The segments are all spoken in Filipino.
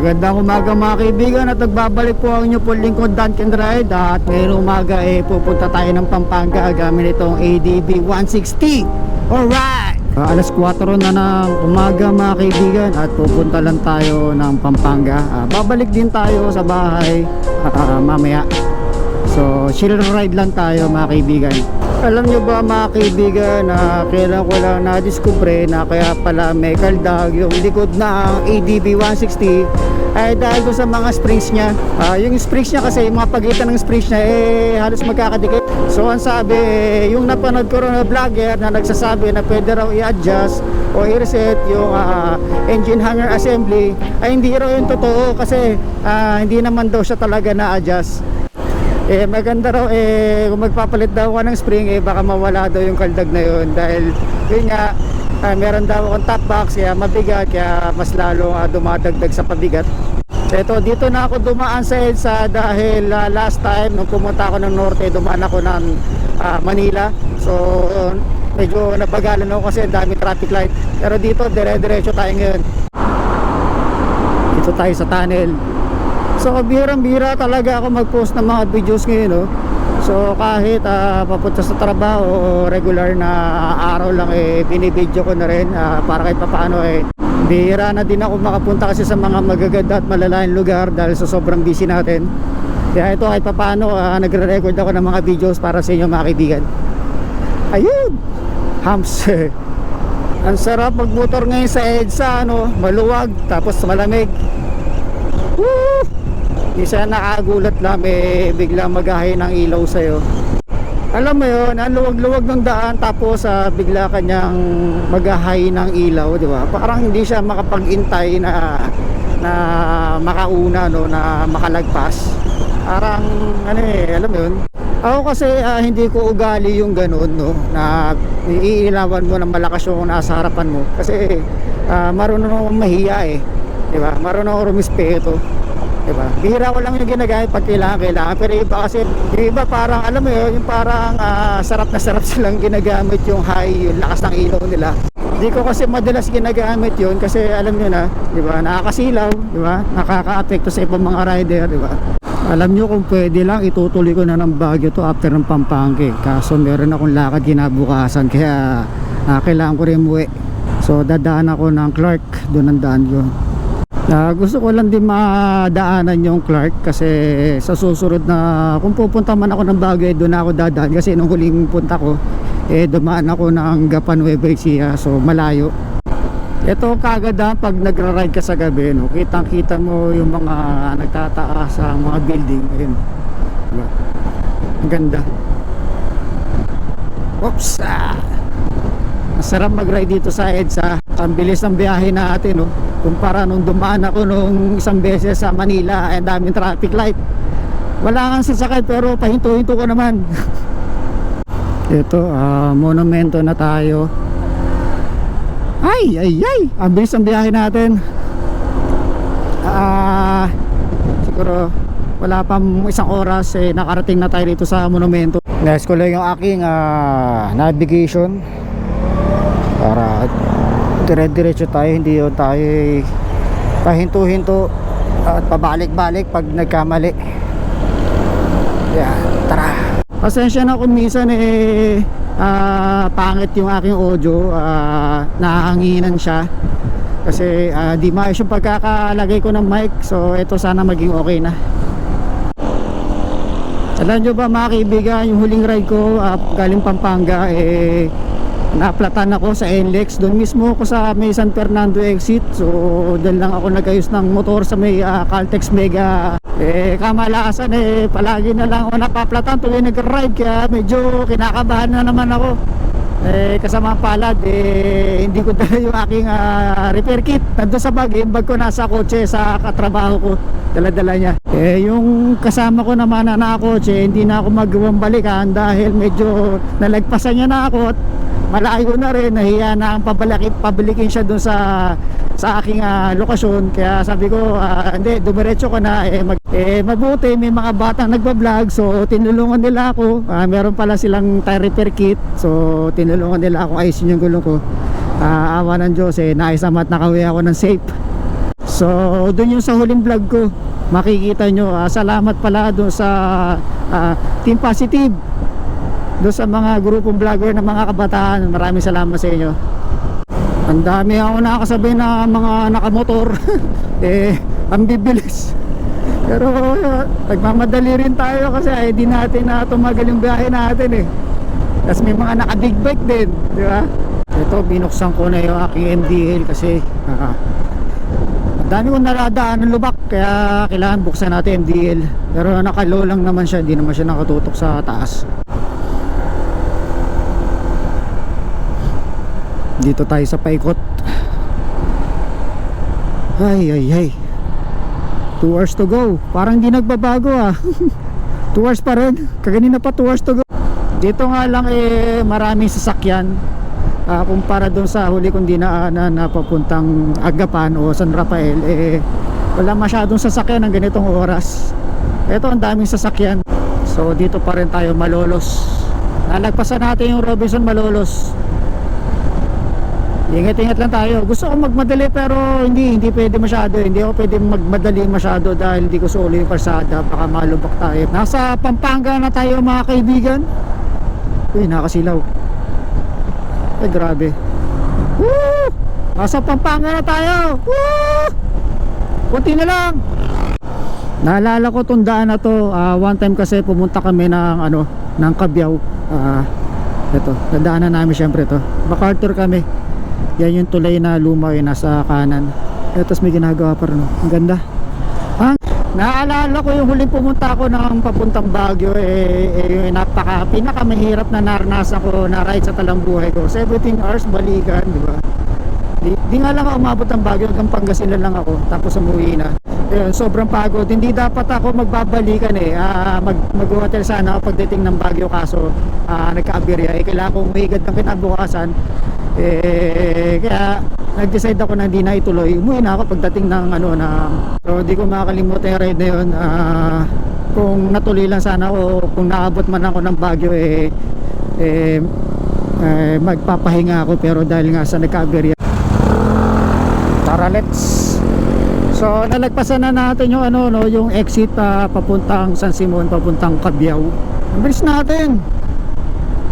Magandang umaga mga kaibigan at nagbabalik po ang inyo po lingkod Dan Can Ride. At ngayong umaga pupunta tayo ng Pampanga gamit itong ADB 160. Alright! Alas 4 na ng umaga mga kaibigan at pupunta lang tayo ng Pampanga. Babalik din tayo sa bahay mamaya. So chill ride lang tayo mga kaibigan. Alam nyo ba mga kaibigan na kailan ko lang na-discover na kaya pala may kaldag yung likod ng ADB 160 ay dahil sa mga springs nya. Yung springs nya kasi, yung mga pagitan ng springs nya halos magkakadikit. So ang sabi, yung napanood ko rin na vlogger na nagsasabi na pwede raw i-adjust o i-reset yung engine hanger assembly, ay hindi raw yung totoo kasi hindi naman daw siya talaga na-adjust. Maganda raw kung magpapalit daw ka ng spring baka mawala daw yung kaldag na yun dahil yun nga meron daw akong top box kaya mabigat kaya mas lalong dumadagdag sa pabigat. Dito na ako dumaan sa EDSA dahil last time nung pumunta ako ng norte dumaan ako ng Manila, so medyo napagalan ako kasi dami traffic light, pero dito dire-diretso tayo ngayon. Dito tayo sa tunnel. So bihirang-bihira talaga ako mag-post ng mga videos ngayon, no? So kahit papunta sa trabaho o regular na araw lang binibideo ko na rin para kahit papaano bihira na din ako makapunta kasi sa mga magaganda at malalayang lugar dahil sa sobrang busy natin. Kaya ito kahit papaano nagre-record ako ng mga videos para sa inyo mga kaibigan. Ayun! Hams! Ang sarap magmotor ngayon sa EDSA, maluwag tapos malamig. Woo! Isa nakagulat lang biglang magahay ng ilaw sa'yo. Alam mo yun, ang luwag-luwag ng daan tapos bigla kanyang magahay ng ilaw, di ba? Parang hindi siya makapag-intay na makauna, na makalagpas. Parang alam mo yun. Ako kasi hindi ko ugali yung ganun, na iilawan mo ng malakas yung nasa harapan mo. Kasi marunong akong mahiya di ba? Marunong akong rumispeto. Diba? Bihira ko lang yung ginagamit pag kailangan. Pero iba kasi, yung iba parang alam mo yun, yung parang sarap na sarap silang ginagamit yung high, yung lakas ng ilaw nila. Hindi ko kasi madalas ginagamit yun kasi alam nyo na, diba? Nakakasilaw, diba? Nakaka-apekto sa ibang mga rider, diba? Alam nyo kung pwede lang itutuloy ko na ng Baguio to after ng Pampanga. Kaso meron akong lakad kinabukasan kaya kailangan ko rin umuwi. So dadaan ako ng Clark, doon ang daan yun. Gusto ko lang din madaanan yung Clark kasi sa susunod na kung pupunta man ako ng Baguio doon ako dadaan kasi nung huling punta ko dumaan ako ng Gapan Nueva Ecija, so malayo. Ito kagad pag nagra-ride ka sa gabi, kitang kita mo yung mga nagtataas sa mga building. Ayun, diba? Ang ganda. Oops! Masarap mag-ride dito sa EDSA. Ang bilis ng biyahe natin, kumpara nung dumaan ako nung isang beses sa Manila, ang daming traffic light. Wala kang sasakay pero pahinto-hinto ko naman. Ito, monumento na tayo. Ay! Ang bilis ng biyahe natin. Siguro wala pang isang oras nakarating na tayo dito sa monumento. Next ko lang yung aking navigation para dire-diretso tayo, hindi yun tayo pahinto-hinto at pabalik-balik pag nagkamali. Yan, tara. Pasensya na kung minsan pangit yung aking audio, nahanginan siya kasi di maayos yung pagkakalagay ko ng mic, so ito sana maging okay na. Alam nyo ba mga kaibigan, yung huling ride ko galing Pampanga naaplatan ako sa NLEX, doon mismo ako sa may San Fernando exit. So doon lang ako nagayos ng motor sa may Caltex Mega. Kamalasan palagi na lang ako napaplatan tuwing nag-ride kaya medyo kinakabahan na naman ako. Kasama palad hindi ko dala yung aking repair kit. Nandun sa bag, yung bag ko nasa kotse sa katrabaho ko, dala-dala niya. Yung kasama ko naman na nakakotse, hindi na ako magawang balikan dahil medyo nalagpasan niya na ako at malayo na rin, nahiya na ang pabalikin siya dun sa aking lokasyon. Kaya sabi ko hindi, dumiretso ko na. Mabuti may mga batang nagbablog, so tinulungan nila ako. Meron pala silang tire repair kit, so tinulungan nila ako ayusin yung gulong ko. Awa ng Diyos, naisama at nakauwi ako ng safe. So doon yung sa huling vlog ko, makikita nyo. Salamat pala doon sa Team Positive, doon sa mga grupong vlogger ng mga kabataan. Maraming salamat sa inyo. Ang dami ako nakakasabay na mga nakamotor ang bibilis. Pero nagmamadali rin tayo kasi di natin na tumagal yung biyahe natin Tapos may mga naka-big bike din, di ba? Ito, binuksan ko na yung aking MDL kasi ang dami kong naradaan ng lubak, kaya kailangan buksan natin MDL. Pero naka-low lang naman siya, hindi naman siya nakatutok sa taas. Dito tayo sa paikot. Ay 2 hours to go. Parang hindi nagbabago 2 hours pa rin. Kaganina pa 2 hours to go. Dito nga lang maraming sasakyan kumpara doon sa huli kong dinaanan na papuntang Agapan o San Rafael. Wala masyadong sasakyan ng ganitong oras. Ito, ang daming sasakyan. So dito pa rin tayo, Malolos. Nalagpasan natin yung Robinson Malolos. Ingat-ingat lang tayo. Gusto ko magmadali pero hindi pwede masyado. Hindi ako pwede magmadali masyado dahil hindi ko sulo yung kalsada. Baka malubak tayo. Nasa Pampanga na tayo mga kaibigan. Uy, nakasilaw. Ay, grabe. Woo! Nasa Pampanga na tayo. Woo! Kunti na lang. Naalala ko itong daan na to. One time kasi pumunta kami ng Cabiao. Ito, nadaanan namin syempre to. MacArthur kami. Yan yung tulay na luma nasa kanan. Tapos may ginagawa pa rin. Ang ganda. Naalala ko yung huling pumunta ako ng papuntang Baguio. Yung pinakamahirap na naranasan ko na ride sa talambuhay ko. 17 hours balikan, di ba? Di nga lang ako umabot ng Baguio, hanggang Pangasinan lang ako. Tapos umuwi na. Ayun, sobrang pagod. Hindi dapat ako magbabalikan mag-hotel sana ako pagdating ng Baguio, kaso nagka-aberya. Kailangan kong umigad ng kinabukasan. Kaya nag-decide ako na hindi na ituloy. Umuwi na ako pagdating ng so di ko makakalimutan yung ride na yun. Kung natuloy lang sana o kung naabot man ako ng Baguio magpapahinga ako, pero dahil nga sa nagka-aberya. Tara, let's. So nalagpasan na natin yung yung exit papuntang San Simon, papuntang Cabiao. Ang bilis natin.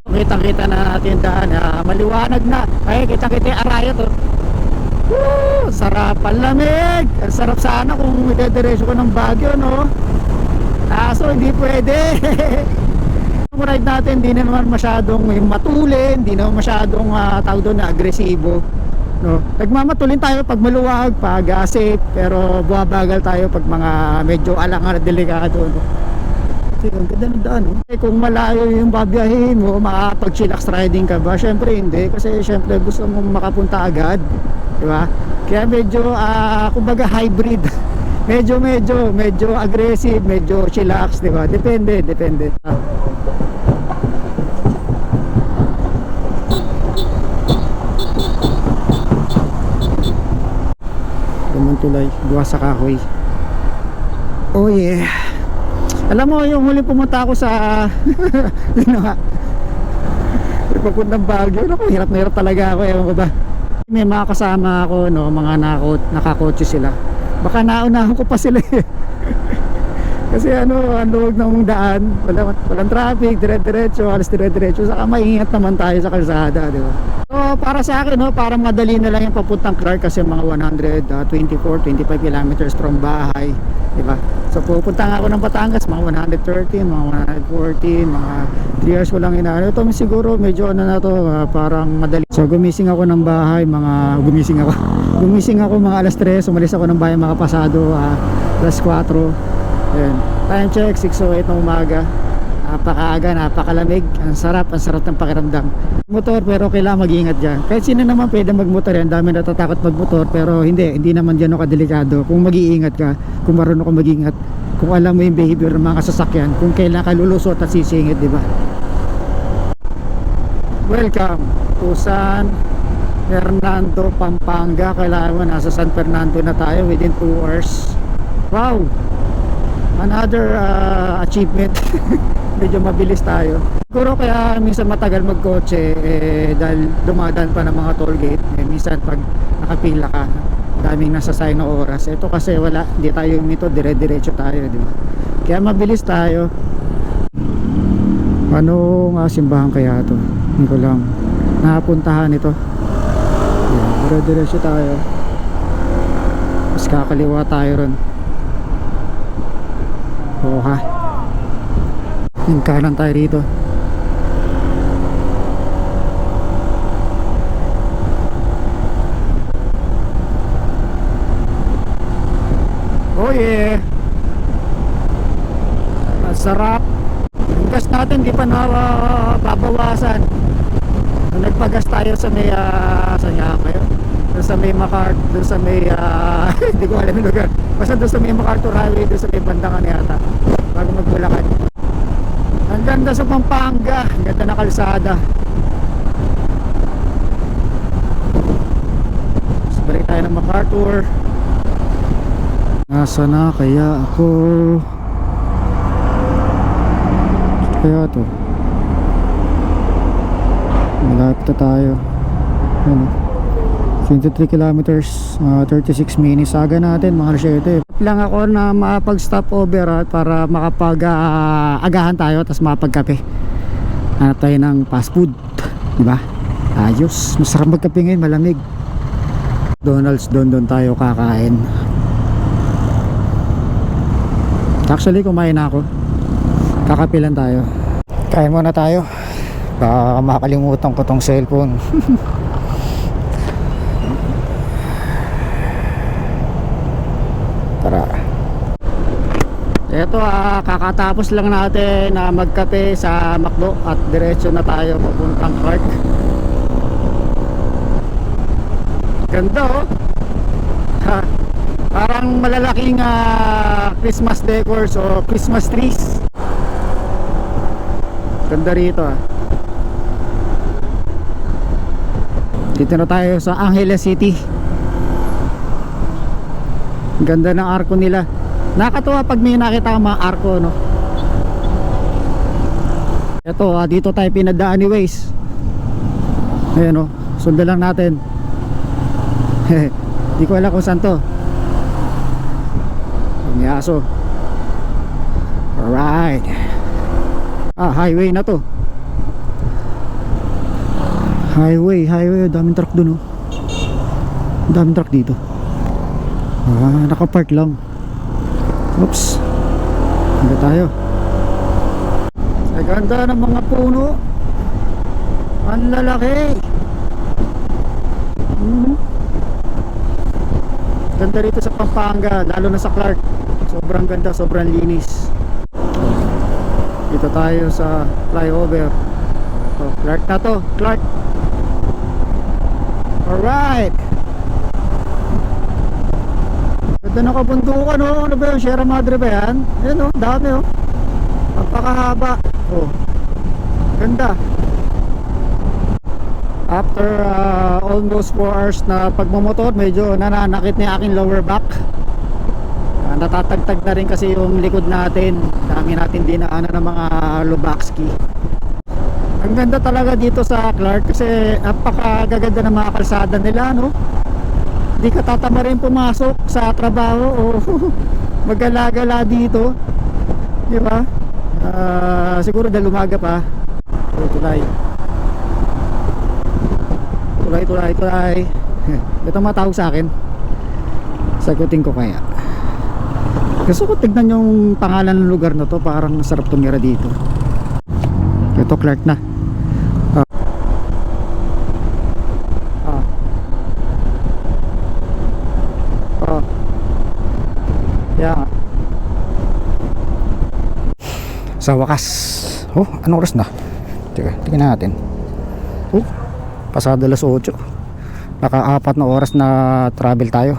Kita-kita na natin daan, maliwanag na. Ay, kita-kita yung Arayat Woo! Sarap, ang lamig. Ang sarap sana kung idediretso ko ng Baguio, no? So hindi pwede. Yung ride natin, hindi naman masyadong matulin, hindi naman masyadong tawag doon na agresibo, no? Nagmamatulin tayo pag maluwag, pag safe, pero buwabagal tayo pag mga medyo alangan at delikado, no? Ang ganda ng daan, no? Kung malayo yung babiyahin mo, makapag-chillax riding ka ba? Syempre hindi, kasi syempre gusto mong makapunta agad, di ba? Kaya medyo kumbaga hybrid. medyo aggressive, medyo chillax, di ba? Depende. Tulay, gawa sa kahoy. Oh yeah. Alam mo, yung huling pumunta ako sa yun nga, papuntang Baguio, hirap na hirap talaga ako, ewan ko ba. May mga kasama ako, no, mga nakakotse sila. Baka naunahan ko pa sila kasi ang luwag ng daan, walang traffic, dire-diretso, alas dire-diretso, saka maingat naman tayo sa kalsada, di ba? So para sa akin, parang madali na lang yung papuntang Clark kasi mga 124-25 kilometers from bahay, di ba? So pupunta nga ako ng Batangas, mga 113, mga 114, mga 3 hours ko lang inaano. Ito siguro medyo parang madali. So gumising ako ng bahay, gumising ako mga alas 3, umalis ako ng bahay mga pasado alas 4. Ayan. Time check, 6:08 ng umaga. Napakaaga, napakalamig. Ang sarap ng pakiramdam. Motor, pero kailangan mag-iingat dyan. Kahit sino naman pwede magmotor yan. Dami natatakot magmotor, pero hindi naman dyan kadelikado. Kung mag-iingat ka, kung marunong ka mag-iingat, kung alam mo yung behavior ng mga sasakyan, kung kailan ka lulusot at sisingit, di ba? Welcome to San Fernando, Pampanga. Kailangan mo, nasa San Fernando na tayo within 2 hours. Wow! Another achievement. Medyo mabilis tayo. Siguro kaya minsan matagal magkotse dahil dumadaan pa ng mga toll gate. Minsan pag nakapila ka, daming nasa sign na oras. Ito kasi wala, hindi tayo umito, dire-diretso tayo, di ba? Kaya mabilis tayo. Anong simbahan kaya to? Hindi ko lang napuntahan ito. Yan, dire-diretso tayo. Mas kakaliwa tayo ron. Oo ha. Yung kanan tayo rito. Oh yeah. Masarap. Yung gas natin di pa babawasan. Nung nagpagas tayo sa may saan nga kayo? Doon sa may doon sa may hindi ko alam yung lugar. Basta doon sa may MacArthur Highway, doon sa may bandang yata bago magbulakan. Ang ganda sa Pampanga, ang ganda na kalsada. Balik tayo ng MacArthur. Nasa na kaya ako? Kaya to malapit na tayo. Ano, 23 kilometers, 36 minutes. Aga natin mga 7 lang ako na makapag-stop over para makapag-agahan tayo, tapos makapagkape. Hanap tayo ng fast food, diba? Ayos, masarap magkape ngayon, malamig. Donald's, doon tayo kakain. Actually kumain na ako, kakape lang tayo. Kain muna tayo, baka makalimutan ko tong cellphone. Tara. Ito kakatapos lang natin na magkape sa McDo at diretso na tayo papuntang Clark. Ganda oh. Ha, parang malalaking Christmas decors o Christmas trees. Ganda rito Dito na tayo sa Angeles City. Ganda ng arko nila. Nakakatuwa pag may nakita kang mga arko, no? Ito, dito tayo pinadaan ni Waze. Ayan, no? Sundan lang natin. Di ko alam kung saan to. May aso. Alright. Highway na to. Highway. Daming truck dun, oh. Daming truck dito. Nakapark lang. Oops. Hindi tayo. Sa ganda ng mga puno. Ang lalaki. Ganda rito sa Pampanga, lalo na sa Clark. Sobrang ganda, sobrang linis. Dito tayo sa flyover. Clark na to, Clark. Alright. Ganda na kabundukan, oh. Ano ba yun? Sierra Madre ba yan? Ayan, oh, dami, oh. Napakahaba. Oh, ganda. After almost 4 hours na pagmamotor, medyo nananakit na yung aking lower back. Natatagtag na rin kasi yung likod natin. Dami natin dinaanan ng mga Lubakski. Ang ganda talaga dito sa Clark kasi napakagaganda ng mga kalsada nila, no? Hindi ka tatama rin pumasok sa trabaho o magala-gala dito, di ba? Siguro dahil umaga pa. Tulay. Ito matawag sa akin. Sagutin ko kaya. Gusto ko tignan yung pangalan ng lugar na to. Parang sarap tumira dito. Ito Clark na. Yeah. Sa wakas. Oh, anong oras na? Tingnan natin. Oh, pasado alas 8. Naka-4 na oras na travel tayo.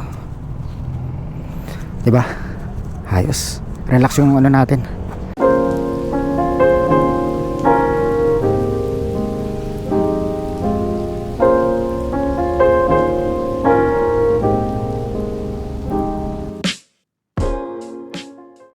Diba? Ayos. Relax yung ano natin.